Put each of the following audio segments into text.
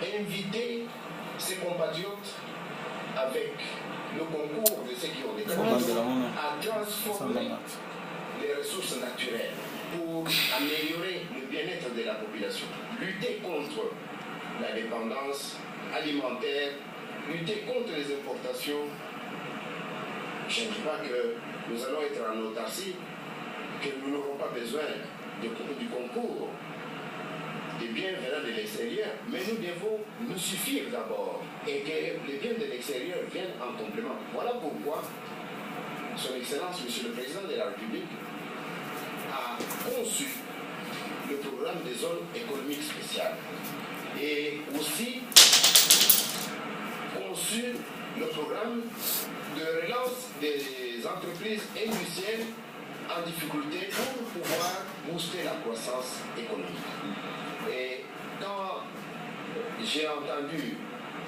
inviter ses compatriotes avec le concours de ceux qui ont des capacités à transformer les ressources naturelles pour améliorer le bien-être de la population, lutter contre la dépendance alimentaire, lutter contre les importations. Je ne dis pas que nous allons être en autarcie, que nous n'aurons pas besoin du concours des biens venant de l'extérieur, mais nous devons nous suffire d'abord et que les biens de l'extérieur viennent en complément. Voilà pourquoi Son Excellence, Monsieur le Président de la République, a conçu le programme des zones économiques spéciales et aussi conçu le programme de relance des entreprises industrielles en difficulté pour pouvoir booster la croissance économique. Et quand j'ai entendu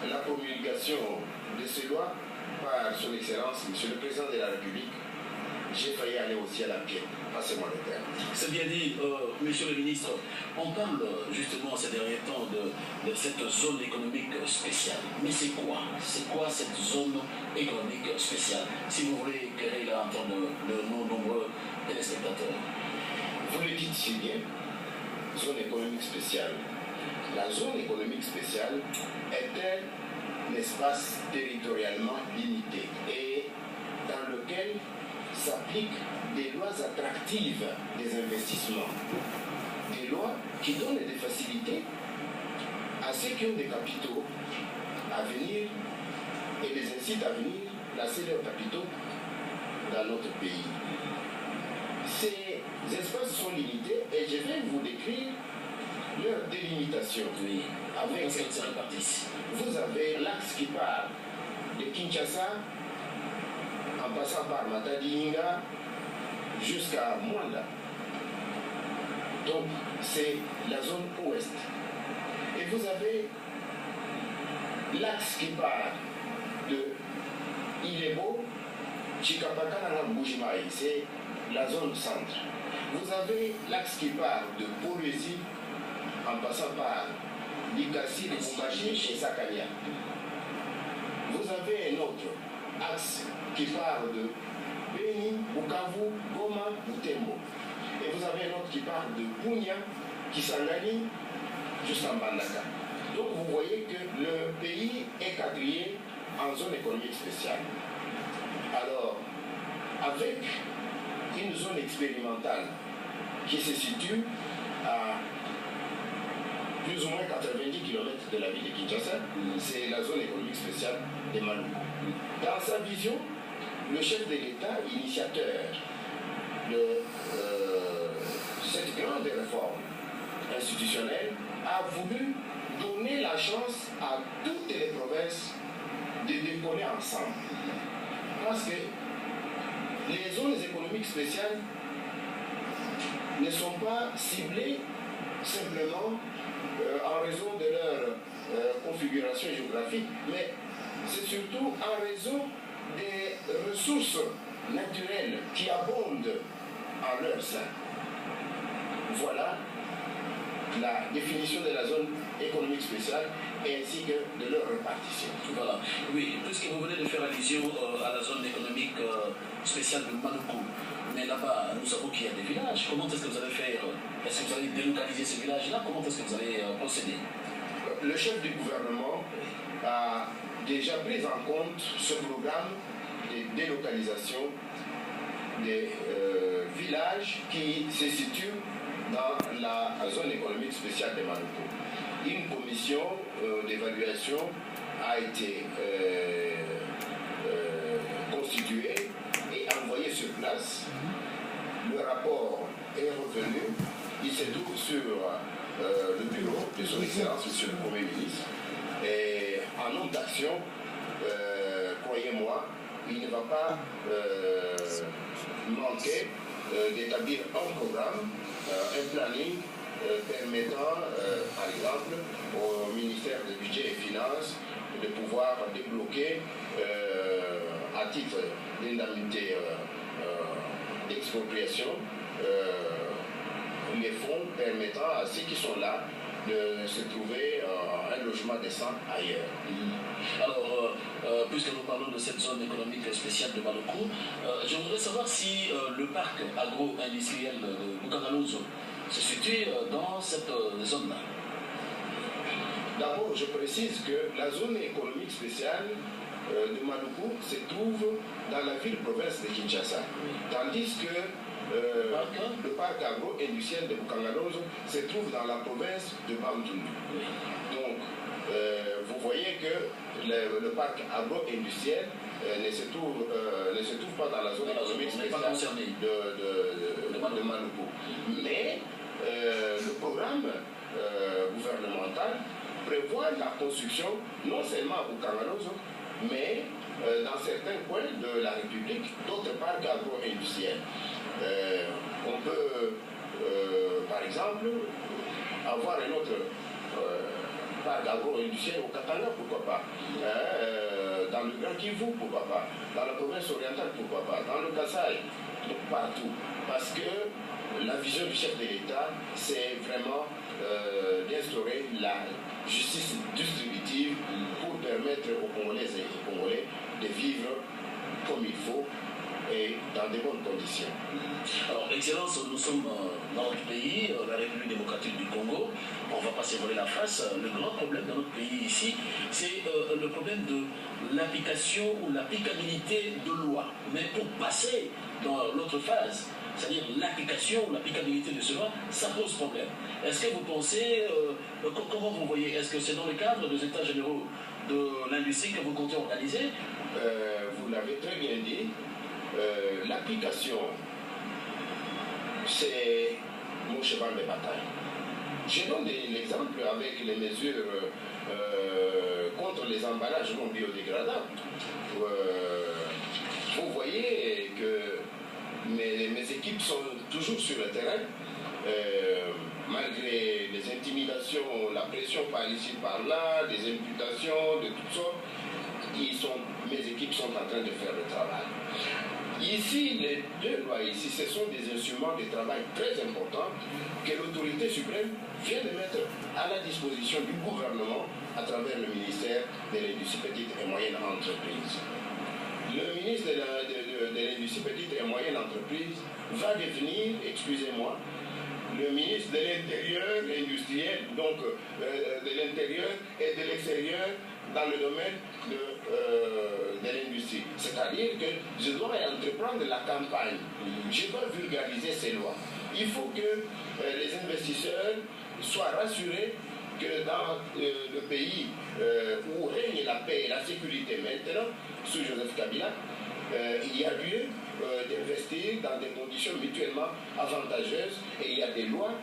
la promulgation de ces lois par Son Excellence, Monsieur le Président de la République, j'ai failli aller aussi à la pied. Passez-moi le terme. C'est bien dit, Monsieur le Ministre. On parle justement ces derniers temps de cette zone économique spéciale. Mais c'est quoi? C'est quoi cette zone économique spéciale? Si vous voulez éclairer là en termes de nos nombreux téléspectateurs. Vous le dites si bien, zone économique spéciale. La zone économique spéciale est un espace territorialement limité et dans lequel s'appliquent des lois attractives des investissements, des lois qui donnent des facilités à ceux qui ont des capitaux à venir et les incitent à venir placer leurs capitaux dans notre pays. Ces espaces sont limités et je vais vous décrire leur délimitation. Oui, avec vous avez l'axe qui part de Kinshasa en passant par Matadi-Inga jusqu'à Mwanda. Donc, c'est la zone ouest. Et vous avez l'axe qui part de Ilebo, Chikapakana, Mbujimai, c'est la zone centre. Vous avez l'axe qui part de Porésie en passant par Likasi, Lubumbashi et Sakania. Vous avez un autre axe qui part de Beni, Bukavu, Goma, Butembo. Et vous avez un autre qui part de Bunia, Kisangani, jusqu'en Bandaka. Donc vous voyez que le pays est quadrillé en zone économique spéciale. Alors, avec une zone expérimentale qui se situe à plus ou moins 90 km de la ville de Kinshasa, c'est la zone économique spéciale de Maluku. Dans sa vision, le chef de l'État, initiateur de cette grande réforme institutionnelle, a voulu donner la chance à toutes les provinces de décoller ensemble. Parce que les zones économiques spéciales ne sont pas ciblées simplement en raison de leur configuration géographique, mais c'est surtout en raison des ressources naturelles qui abondent en leur sein. Voilà la définition de la zone économique spéciale ainsi que de leur répartition. Voilà. Oui, puisque vous venez de faire allusion à la zone économique spéciale de Maluku, mais là-bas, nous savons qu'il y a des villages. Comment est-ce que vous allez faire? Est-ce que vous allez délocaliser ces villages-là? Comment est-ce que vous allez procéder? Le chef du gouvernement a déjà pris en compte ce programme de délocalisation des villages qui se situent dans la zone économique spéciale de Maluku. Une commission d'évaluation a été constituée et envoyée sur place. Le rapport est revenu. Il se trouve sur le bureau de Son Excellence, Monsieur le Premier ministre. Et en nombre d'action, croyez-moi, il ne va pas manquer d'établir un programme, un planning permettant, par exemple, au ministère du Budget et Finances de pouvoir débloquer à titre d'indemnité d'expropriation les fonds permettant à ceux qui sont là de se trouver un logement décent ailleurs. Alors, puisque nous parlons de cette zone économique spéciale de Maloko, je voudrais savoir si le parc agro-industriel de Bukangalozo se situe dans cette zone-là. D'abord, je précise que la zone économique spéciale de Maloko se trouve dans la ville-province de Kinshasa, tandis que le parc agro-industriel de Bukangalozo se trouve dans la province de Bandundu. Donc, vous voyez que le parc agro-industriel ne se trouve pas dans la zone économique spéciale de Maloko. Mais le programme gouvernemental prévoit la construction non seulement à Bukangalozo, mais dans certains coins de la République, d'autres parcs agro-industriels. On peut, par exemple, avoir un autre parc agro-industriel au Katanga, pourquoi pas, dans le Grand Kivu, pourquoi pas, dans la province orientale, pourquoi pas, dans le Kasaï, partout. Parce que la vision du chef de l'État, c'est vraiment d'instaurer la justice distributive pour permettre aux Congolaises et aux Congolais de vivre comme il faut et dans de bonnes conditions. Alors, Excellence, nous sommes dans notre pays, la République démocratique du Congo. On ne va pas se voiler la face. Le grand problème dans notre pays ici, c'est le problème de l'application ou l'applicabilité de loi. Mais pour passer dans l'autre phase, c'est-à-dire l'application ou l'applicabilité de ce loi, ça pose problème. Est-ce que vous pensez, comment vous voyez, est-ce que c'est dans le cadre des états généraux de l'industrie que vous comptez organiser? Vous l'avez très bien dit. L'application, c'est mon cheval de bataille. Je donne l'exemple avec les mesures contre les emballages non biodégradables. Vous voyez que mes équipes sont toujours sur le terrain, malgré les intimidations, la pression par ici, par là, des imputations de toutes sortes. Mes équipes sont en train de faire le travail. Ici, les deux lois ici, ce sont des instruments de travail très importants que l'autorité suprême vient de mettre à la disposition du gouvernement à travers le ministère de l'Industrie petite et moyenne entreprise. Le ministre de l'Industrie petite et moyenne entreprise va devenir, excusez-moi, le ministre de l'Intérieur industriel, donc de l'Intérieur et de l'Extérieur dans le domaine de l'industrie. C'est-à-dire que je dois entreprendre la campagne, je dois vulgariser ces lois. Il faut que les investisseurs soient rassurés que dans le pays où règne la paix et la sécurité maintenant, sous Joseph Kabila, il y a lieu d'investir dans des conditions mutuellement avantageuses et il y a des lois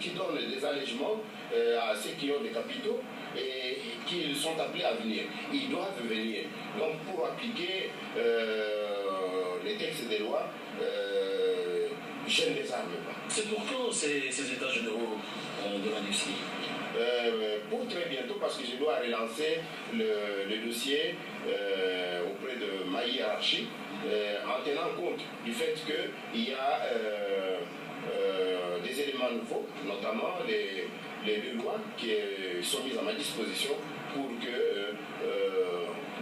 qui donnent des allègements à ceux qui ont des capitaux et qui sont appelés à venir. Ils doivent venir. Donc pour appliquer les textes des lois, je ne les arme pas. C'est pour quand ces états généraux de l'industrie? Pour très bientôt, parce que je dois relancer le dossier auprès de ma hiérarchie, en tenant compte du fait qu'il y a des éléments nouveaux, notamment les deux lois qui sont mises à ma disposition pour que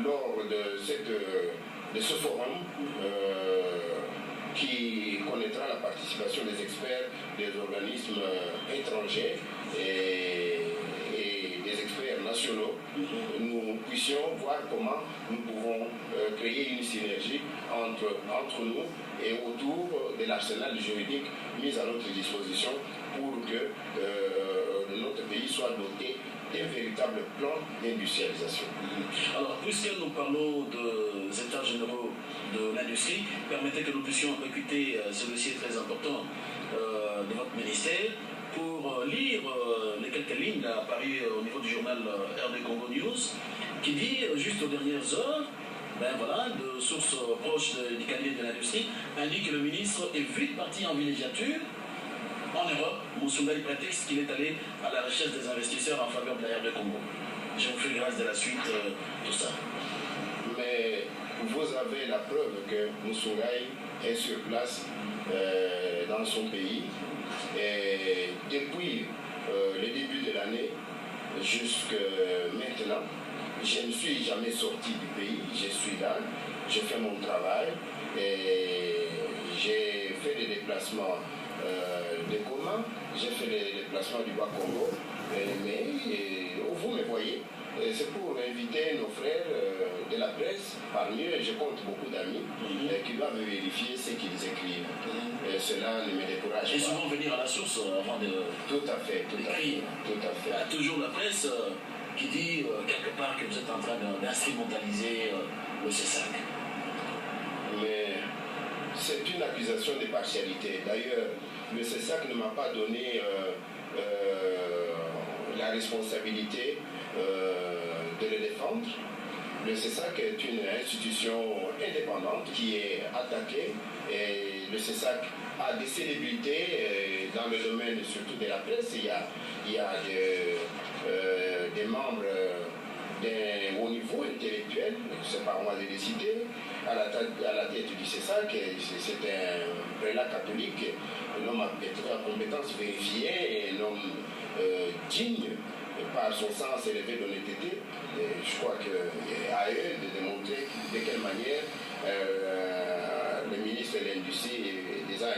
lors de ce forum qui connaîtra la participation des experts des organismes étrangers et des experts nationaux, nous puissions voir comment nous pouvons créer une synergie entre nous et autour de l'arsenal juridique mis à notre disposition pour que notre pays soit doté d'un véritable plan d'industrialisation. Alors, puisque nous parlons des états généraux de l'industrie, permettez que nous puissions écouter ce dossier très important de votre ministère pour lire les quelques lignes apparues au niveau du journal RD Congo News qui dit, juste aux dernières heures, ben voilà, de sources proches du cabinet de l'industrie, indique que le ministre est vite parti en villégiature en Europe. Moussoungali prétexte qu'il est allé à la recherche des investisseurs en faveur de la RD Congo. Je vous fais grâce de la suite tout ça. Mais vous avez la preuve que Moussoungali est sur place dans son pays. Et depuis le début de l'année jusqu'à maintenant. Je ne suis jamais sorti du pays, je suis là, je fais mon travail et j'ai fait des déplacements de Goma, j'ai fait des déplacements du Bas-Congo, mais vous me voyez, c'est pour inviter nos frères de la presse. Parmi eux, je compte beaucoup d'amis qui doivent vérifier ce qu'ils écrivent. Cela ne me décourage pas. Et souvent venir à la source avant de... Tout à fait, tout à fait. Tout à fait. Il y a toujours la presse qui dit quelque part que vous êtes en train d'instrumentaliser le CESAC. Mais c'est une accusation de partialité. D'ailleurs, le CESAC ne m'a pas donné la responsabilité de le défendre. Le CESAC est une institution indépendante qui est attaquée et le CESAC a des célébrités dans le domaine surtout de la presse. Il y a des membres d'un haut niveau intellectuel, c'est pas moi de les citer, à la tête du CESAC. C'est un prélat catholique, un homme à compétences vérifiées, un homme digne par son sens élevé d'honnêteté. Je crois qu'à eux de démontrer de quelle manière le ministre de l'Industrie les a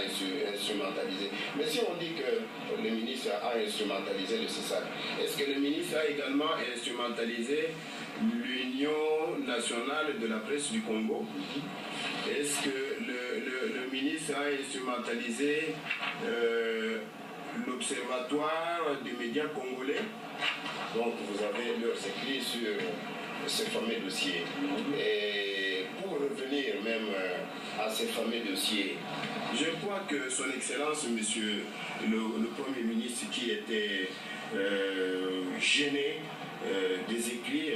instrumentalisés. Mais si on dit que le ministre a instrumentalisé le CESAC, est-ce que le ministre a également instrumentalisé l'Union nationale de la presse du Congo? Est-ce que le ministre a instrumentalisé l'Observatoire des médias congolais? Donc vous avez leurs écrits sur ce fameux dossier. Et pour revenir même à ce fameux dossier, je crois que son Excellence, Monsieur le Premier ministre, qui était gêné des écrits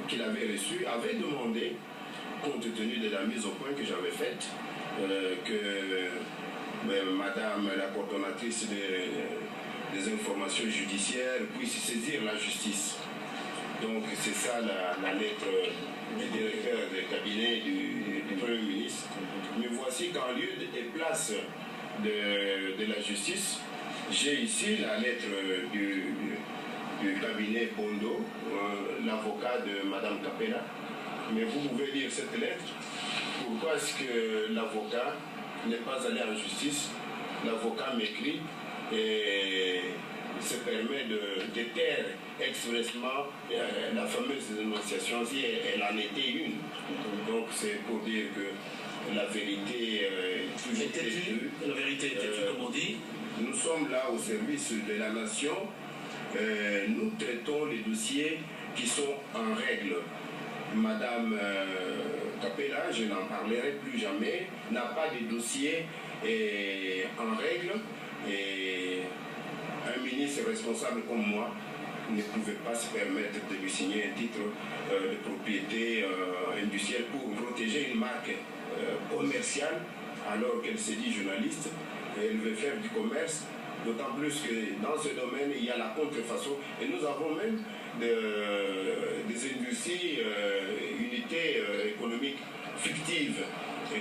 qu'il avait reçus, avait demandé, compte tenu de la mise au point que j'avais faite, que Madame la coordonnatrice des informations judiciaires puisse saisir la justice. Donc c'est ça la lettre du directeur de cabinet du Premier ministre. Mais voici qu'en lieu et place de la justice, j'ai ici la lettre du cabinet Bondo, l'avocat de Madame Capella. Mais vous pouvez lire cette lettre. Pourquoi est-ce que l'avocat n'est pas allé en justice? L'avocat m'écrit et se permet de taire expressement la fameuse dénonciation si elle en était une. Donc c'est pour dire que la vérité est toujours têtue. La vérité est têtue, comme on dit. Nous sommes là au service de la nation. Nous traitons les dossiers qui sont en règle. Madame Capella, je n'en parlerai plus jamais, n'a pas de dossier en règle. Et un ministre responsable comme moi ne pouvait pas se permettre de lui signer un titre de propriété industrielle pour protéger une marque commerciale alors qu'elle se dit journaliste et elle veut faire du commerce, d'autant plus que dans ce domaine il y a la contrefaçon et nous avons même des industries, unités économiques fictives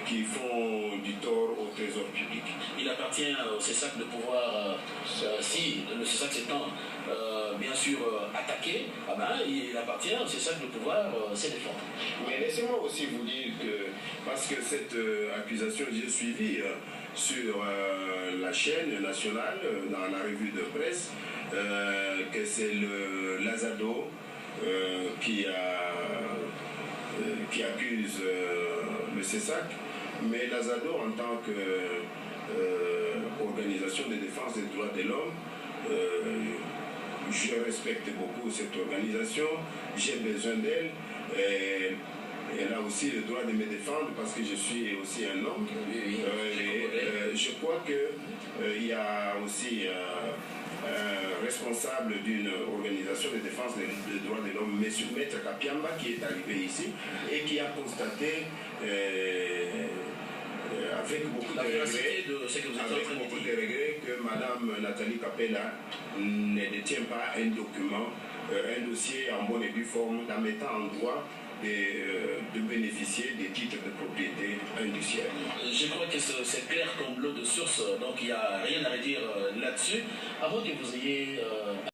qui font du tort au trésor public. Il appartient au CESAC de pouvoir, si le CESAC s'étant bien sûr attaqué, il appartient au CESAC de pouvoir se défendre. Mais laissez-moi aussi vous dire que, parce que cette accusation, j'ai suivi sur la chaîne nationale, dans la revue de presse, que c'est le Lazado qui accuse le CESAC, mais Lazado en tant qu'organisation de défense des droits de l'homme, je respecte beaucoup cette organisation, j'ai besoin d'elle, elle a aussi le droit de me défendre parce que je suis aussi un homme. Je crois qu'il y a aussi un responsable d'une organisation de défense des droits de l'homme, M. Maître Kapiamba, qui est arrivé ici et qui a constaté avec beaucoup de regrets que Mme Nathalie Capella ne détient pas un document, un dossier en bonne et due forme, la mettant en droit de bénéficier des titres de propriété industrielle. Je crois que c'est clair comme l'eau de source, donc il n'y a rien à redire là-dessus. Avant que vous ayez